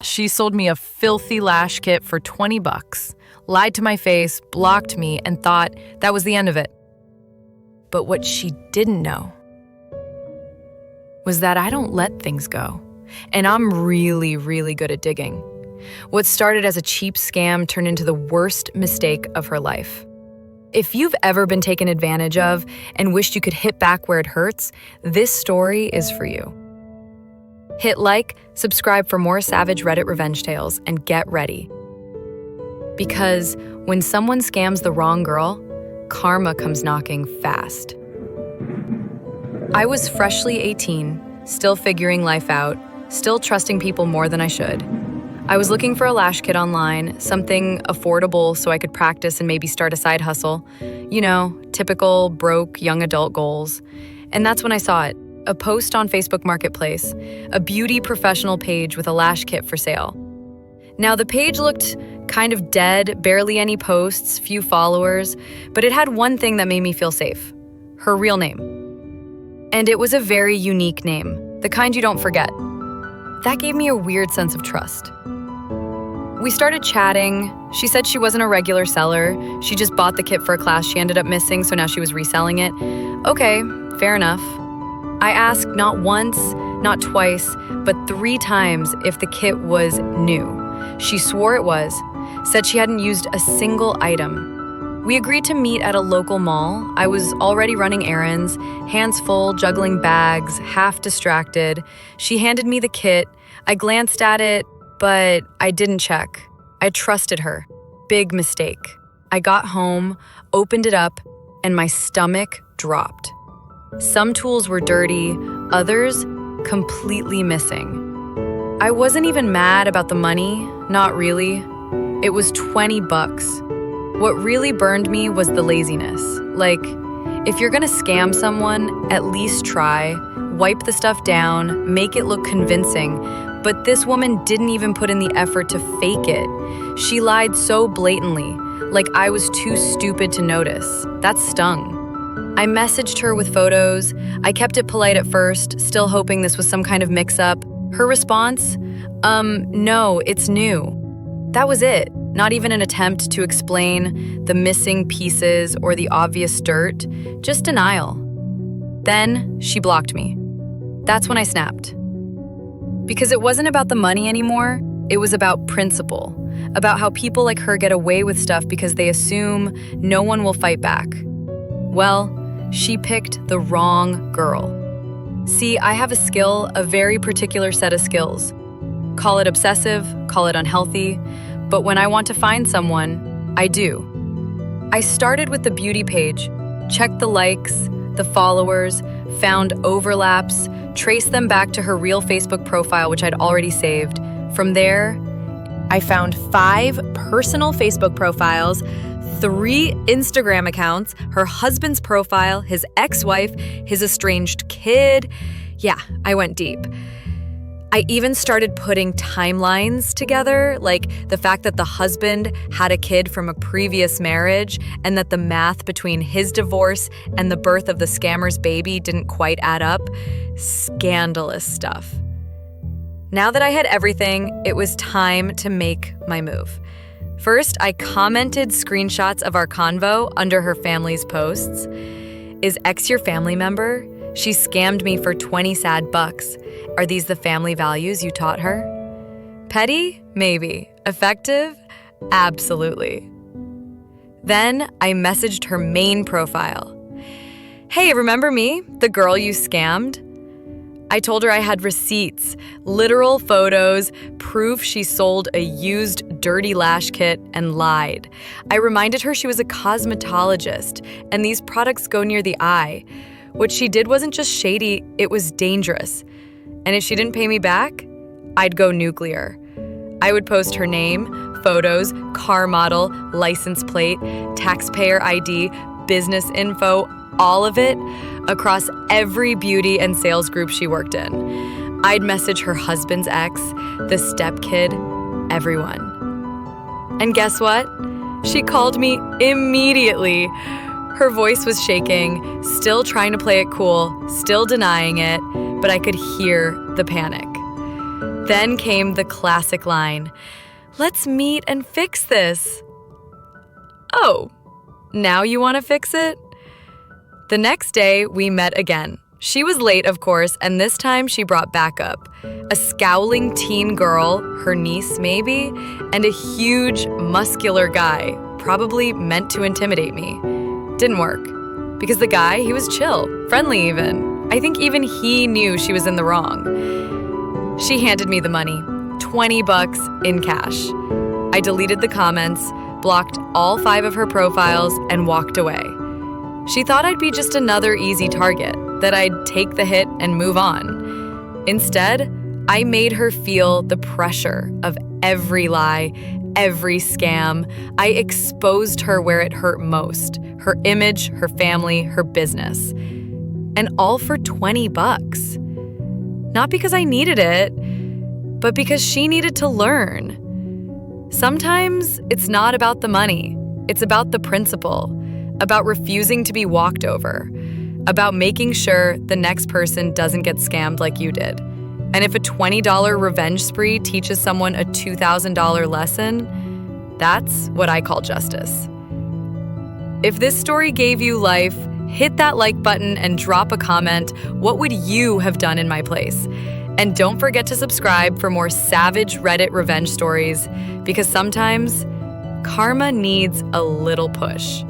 She sold me a filthy lash kit for 20 bucks, lied to my face, blocked me, and thought that was the end of it. But what she didn't know was that I don't let things go, and I'm really, really good at digging. What started as a cheap scam turned into the worst mistake of her life. If you've ever been taken advantage of and wished you could hit back where it hurts, this story is for you. Hit like, subscribe for more savage Reddit revenge tales, and get ready. Because when someone scams the wrong girl, karma comes knocking fast. I was freshly 18, still figuring life out, still trusting people more than I should. I was looking for a lash kit online, something affordable so I could practice and maybe start a side hustle. You know, typical broke young adult goals. And that's when I saw it. A post on Facebook Marketplace, a beauty professional page with a lash kit for sale. Now, the page looked kind of dead, barely any posts, few followers, but it had one thing that made me feel safe: her real name. And it was a very unique name, the kind you don't forget. That gave me a weird sense of trust. We started chatting. She said she wasn't a regular seller. She just bought the kit for a class she ended up missing, so now she was reselling it. Okay, fair enough. I asked not once, not twice, but 3 times if the kit was new. She swore it was, said she hadn't used a single item. We agreed to meet at a local mall. I was already running errands, hands full, juggling bags, half distracted. She handed me the kit. I glanced at it, but I didn't check. I trusted her. Big mistake. I got home, opened it up, and my stomach dropped. Some tools were dirty, others completely missing. I wasn't even mad about the money, not really. It was 20 bucks. What really burned me was the laziness. Like, if you're gonna scam someone, at least try, wipe the stuff down, make it look convincing. But this woman didn't even put in the effort to fake it. She lied so blatantly, like I was too stupid to notice. That stung. I messaged her with photos. I kept it polite at first, still hoping this was some kind of mix-up. Her response? No, it's new. That was it. Not even an attempt to explain the missing pieces or the obvious dirt, just denial. Then she blocked me. That's when I snapped. Because it wasn't about the money anymore, it was about principle, about how people like her get away with stuff because they assume no one will fight back. Well, she picked the wrong girl. See, I have a skill, a very particular set of skills. Call it obsessive, call it unhealthy, but when I want to find someone, I do. I started with the beauty page, checked the likes, the followers, found overlaps, traced them back to her real Facebook profile, which I'd already saved. From there, I found 5 personal Facebook profiles, 3 Instagram accounts, her husband's profile, his ex-wife, his estranged kid. Yeah, I went deep. I even started putting timelines together, like the fact that the husband had a kid from a previous marriage and that the math between his divorce and the birth of the scammer's baby didn't quite add up. Scandalous stuff. Now that I had everything, it was time to make my move. First, I commented screenshots of our convo under her family's posts. Is X your family member? She scammed me for 20 sad bucks. Are these the family values you taught her? Petty? Maybe. Effective? Absolutely. Then I messaged her main profile. Hey, remember me? The girl you scammed? I told her I had receipts, literal photos, proof she sold a used dirty lash kit and lied. I reminded her she was a cosmetologist and these products go near the eye. What she did wasn't just shady, it was dangerous. And if she didn't pay me back, I'd go nuclear. I would post her name, photos, car model, license plate, taxpayer ID, business info, all of it, across every beauty and sales group she worked in. I'd message her husband's ex, the stepkid, everyone. And guess what? She called me immediately. Her voice was shaking, still trying to play it cool, still denying it, but I could hear the panic. Then came the classic line, "Let's meet and fix this." Oh, now you want to fix it? The next day, we met again. She was late, of course, and this time she brought backup. A scowling teen girl, her niece maybe, and a huge, muscular guy, probably meant to intimidate me. Didn't work. Because the guy, he was chill, friendly even. I think even he knew she was in the wrong. She handed me the money, $20 in cash. I deleted the comments, blocked all 5 of her profiles, and walked away. She thought I'd be just another easy target, that I'd take the hit and move on. Instead, I made her feel the pressure of every lie, every scam. I exposed her where it hurt most, her image, her family, her business. And all for $20. Not because I needed it, but because she needed to learn. Sometimes it's not about the money. It's about the principle, about refusing to be walked over, about making sure the next person doesn't get scammed like you did. And if a $20 revenge spree teaches someone a $2,000 lesson, that's what I call justice. If this story gave you life, hit that like button and drop a comment. What would you have done in my place? And don't forget to subscribe for more savage Reddit revenge stories, because sometimes karma needs a little push.